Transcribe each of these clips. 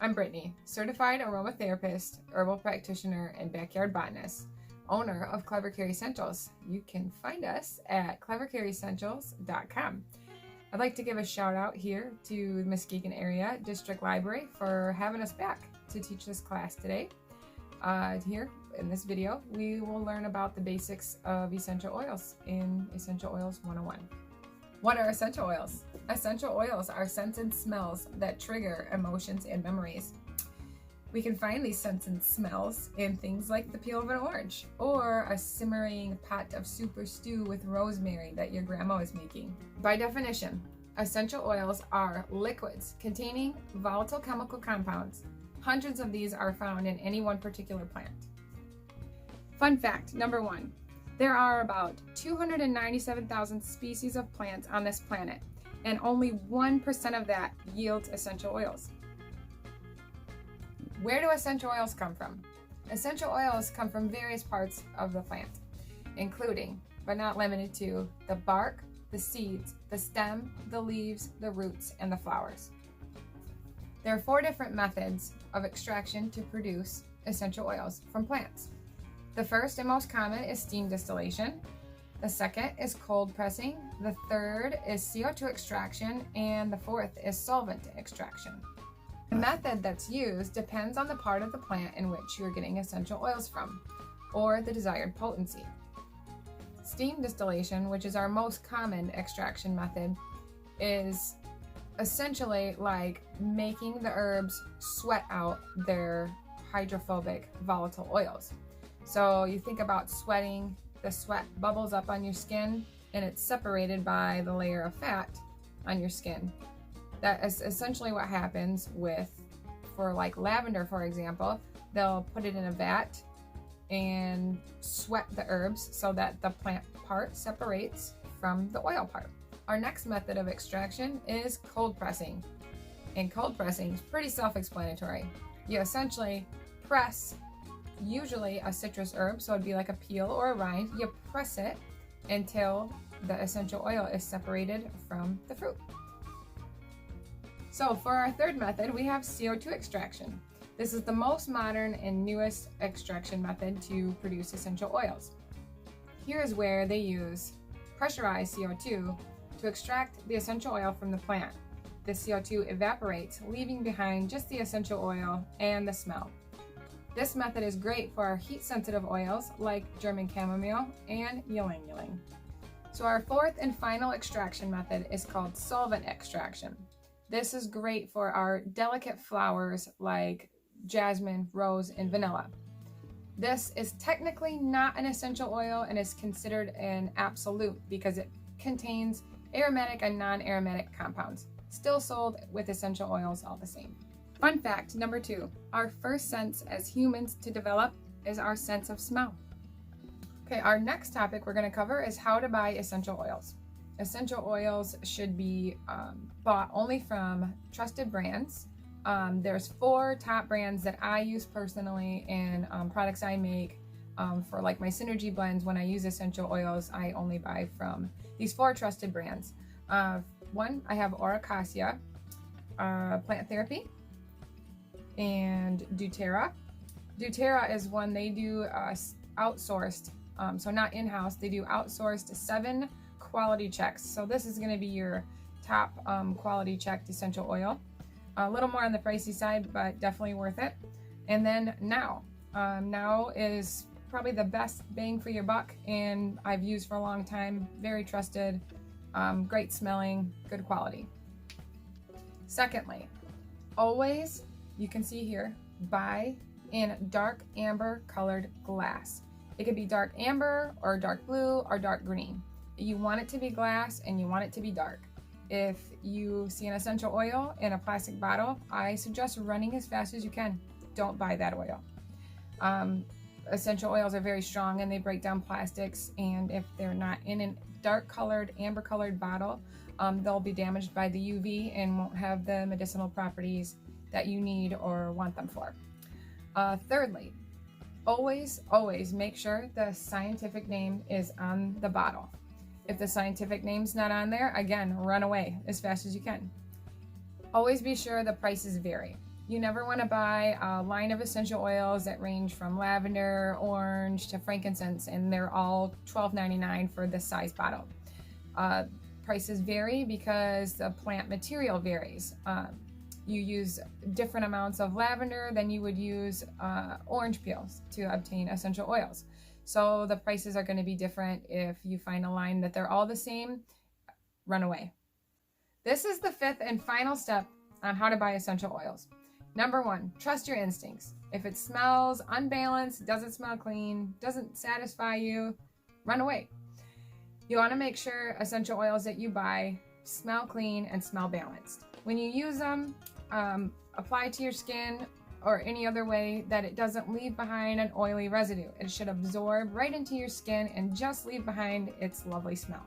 I'm Brittany, certified aromatherapist, herbal practitioner, and backyard botanist, owner of Clever Care Essentials. You can find us at clevercareessentials.com. I'd like to give a shout out here to the Muskegon area District Library for having us back to teach this class today. Here in this video, we will learn about the basics of essential oils in Essential Oils 101. What are essential oils? Essential oils are scents and smells that trigger emotions and memories. We can find these scents and smells in things like the peel of an orange or a simmering pot of soup or stew with rosemary that your grandma is making. By definition, essential oils are liquids containing volatile chemical compounds. Hundreds of these are found in any one particular plant. Fun fact number 1. There are about 297,000 species of plants on this planet, and only 1% of that yields essential oils. Where do essential oils come from? Essential oils come from various parts of the plant, including, but not limited to, the bark, the seeds, the stem, the leaves, the roots, and the flowers. There are 4 different methods of extraction to produce essential oils from plants. The first and most common is steam distillation. The second is cold pressing. The third is CO2 extraction. And the fourth is solvent extraction. The method that's used depends on the part of the plant in which you are getting essential oils from, or the desired potency. Steam distillation, which is our most common extraction method, is essentially like making the herbs sweat out their hydrophobic volatile oils. So you think about sweating, the sweat bubbles up on your skin and it's separated by the layer of fat on your skin. That is essentially what happens for like lavender, for example. They'll put it in a vat and sweat the herbs so that the plant part separates from the oil part. Our next method of extraction is cold pressing. And cold pressing is pretty self-explanatory. You essentially press usually a citrus herb, so it'd be like a peel or a rind. You press it until the essential oil is separated from the fruit. So for our third method, we have CO2 extraction. This is the most modern and newest extraction method to produce essential oils. Here is where they use pressurized CO2 to extract the essential oil from the plant. The CO2 evaporates, leaving behind just the essential oil and the smell. This method is great for our heat-sensitive oils like German chamomile and ylang ylang. So our fourth and final extraction method is called solvent extraction. This is great for our delicate flowers like jasmine, rose, and vanilla. This is technically not an essential oil and is considered an absolute because it contains aromatic and non-aromatic compounds, still sold with essential oils all the same. Fun fact number 2, our first sense as humans to develop is our sense of smell. Okay, our next topic we're going to cover is how to buy essential oils. Essential oils should be bought only from trusted brands. There's 4 top brands that I use personally in products I make for like my synergy blends. When I use essential oils, I only buy from these 4 trusted brands. One, I have Oracacia, Plant Therapy, and doTERRA. doTERRA is one they do outsourced, so not in-house. They do outsourced 7 quality checks. So this is going to be your top quality checked essential oil. A little more on the pricey side, but definitely worth it. And then Now. Now is probably the best bang for your buck, and I've used for a long time. Very trusted, great smelling, good quality. Secondly, always, you can see here, buy in dark amber colored glass. It could be dark amber or dark blue or dark green. You want it to be glass and you want it to be dark. If you see an essential oil in a plastic bottle, I suggest running as fast as you can. Don't buy that oil. Essential oils are very strong and they break down plastics, and if they're not in a dark colored, amber colored bottle, they'll be damaged by the UV and won't have the medicinal properties that you need or want them for. Thirdly, always make sure the scientific name is on the bottle. If the scientific name's not on there, again, run away as fast as you can. Always be sure the prices vary. You never want to buy a line of essential oils that range from lavender, orange to frankincense, and they're all $12.99 for this size bottle. Prices vary because the plant material varies. You use different amounts of lavender than you would use orange peels to obtain essential oils. So the prices are going to be different. If you find a line that they're all the same, run away. This is the fifth and final step on how to buy essential oils. Number 1, trust your instincts. If it smells unbalanced, doesn't smell clean, doesn't satisfy you, run away. You want to make sure essential oils that you buy smell clean and smell balanced. When you use them, apply to your skin or any other way that it doesn't leave behind an oily residue. It should absorb right into your skin and just leave behind its lovely smell.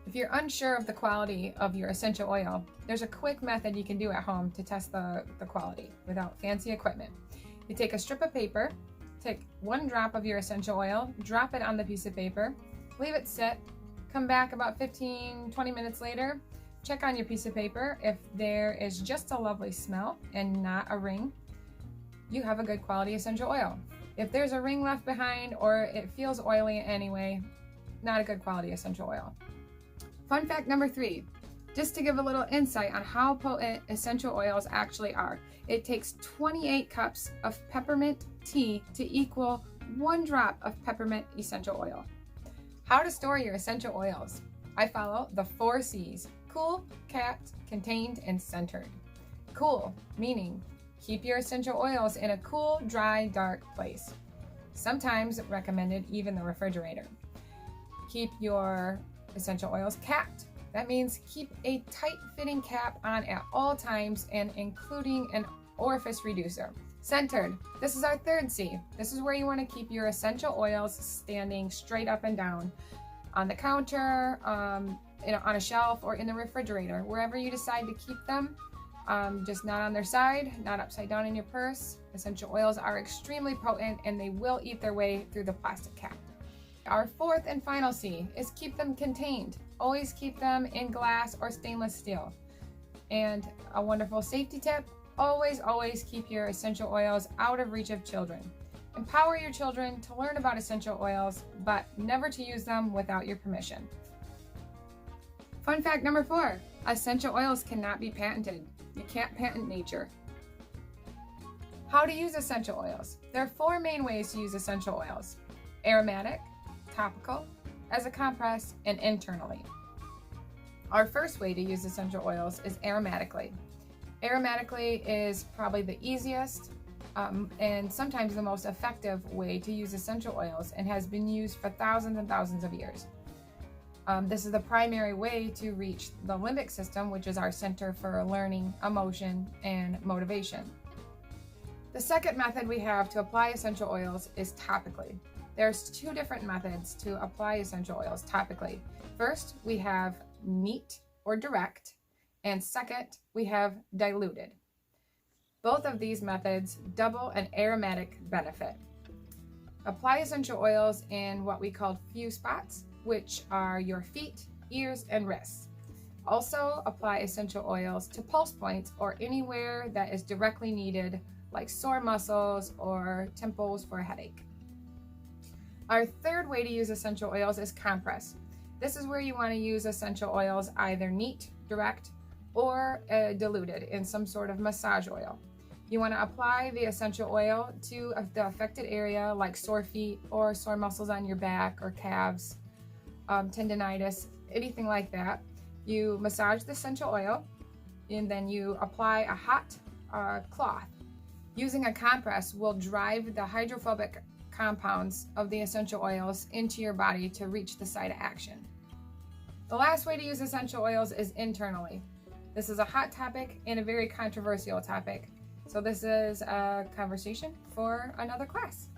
If you're unsure of the quality of your essential oil, there's a quick method you can do at home to test the quality without fancy equipment. You take a strip of paper, take 1 drop of your essential oil, drop it on the piece of paper, leave it sit, come back about 15-20 minutes later, check on your piece of paper. If there is just a lovely smell and not a ring, you have a good quality essential oil. If there's a ring left behind or it feels oily anyway, not a good quality essential oil. Fun fact number 3, just to give a little insight on how potent essential oils actually are. It takes 28 cups of peppermint tea to equal 1 drop of peppermint essential oil. How to store your essential oils. I follow the 4 C's: cool, capped, contained, and centered. Cool, meaning keep your essential oils in a cool, dry, dark place. Sometimes recommended even the refrigerator. Keep your essential oils capped. That means keep a tight-fitting cap on at all times and including an orifice reducer. Centered. This is our 3rd C. This is where you want to keep your essential oils standing straight up and down on the counter, on a shelf, or in the refrigerator. Wherever you decide to keep them, just not on their side, not upside down in your purse. Essential oils are extremely potent and they will eat their way through the plastic cap. Our 4th and final C is keep them contained. Always keep them in glass or stainless steel. And a wonderful safety tip, always keep your essential oils out of reach of children. Empower your children to learn about essential oils, but never to use them without your permission. Fun fact number 4, essential oils cannot be patented. You can't patent nature. How to use essential oils. There are 4 main ways to use essential oils: aromatic, topical, as a compress, and internally. Our first way to use essential oils is aromatically. Aromatically is probably the easiest and sometimes the most effective way to use essential oils and has been used for thousands and thousands of years. This is the primary way to reach the limbic system, which is our center for learning, emotion, and motivation. The second method we have to apply essential oils is topically. There's 2 different methods to apply essential oils topically. First, we have neat or direct, and second, we have diluted. Both of these methods double an aromatic benefit. Apply essential oils in what we call few spots, which are your feet, ears, and wrists. Also, apply essential oils to pulse points or anywhere that is directly needed, like sore muscles or temples for a headache. Our third way to use essential oils is compress. This is where you want to use essential oils either neat, direct, or diluted in some sort of massage oil. You want to apply the essential oil to the affected area like sore feet or sore muscles on your back or calves, tendinitis, anything like that. You massage the essential oil and then you apply a hot cloth. Using a compress will drive the hydrophobic compounds of the essential oils into your body to reach the site of action. The last way to use essential oils is internally. This is a hot topic and a very controversial topic, so this is a conversation for another class.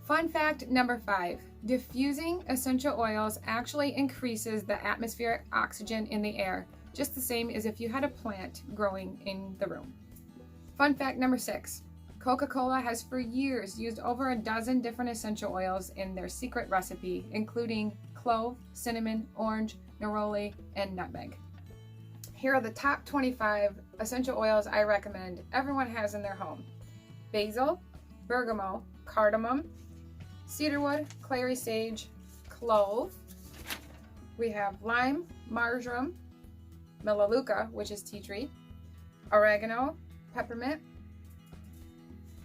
Fun fact number 5, diffusing essential oils actually increases the atmospheric oxygen in the air, just the same as if you had a plant growing in the room. Fun fact number 6, Coca-Cola has for years used over a dozen different essential oils in their secret recipe, including clove, cinnamon, orange, neroli, and nutmeg. Here are the top 25 essential oils I recommend everyone has in their home. Basil, bergamot, cardamom, cedarwood, clary sage, clove. We have lime, marjoram, melaleuca, which is tea tree, oregano, peppermint,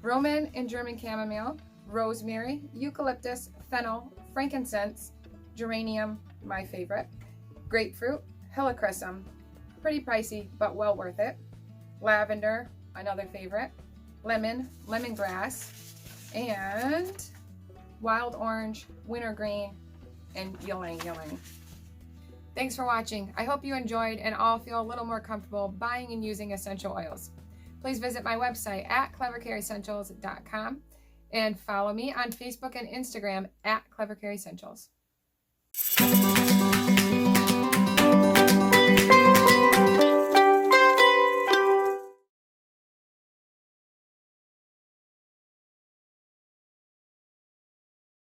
Roman and German chamomile, rosemary, eucalyptus, fennel, frankincense, geranium, my favorite, grapefruit, helichrysum, pretty pricey but well worth it, lavender, another favorite, lemon, lemongrass, and wild orange, wintergreen, and ylang ylang. Thanks for watching. I hope you enjoyed and all feel a little more comfortable buying and using essential oils. Please visit my website at clevercareessentials.com and follow me on Facebook and Instagram at clevercareessentials.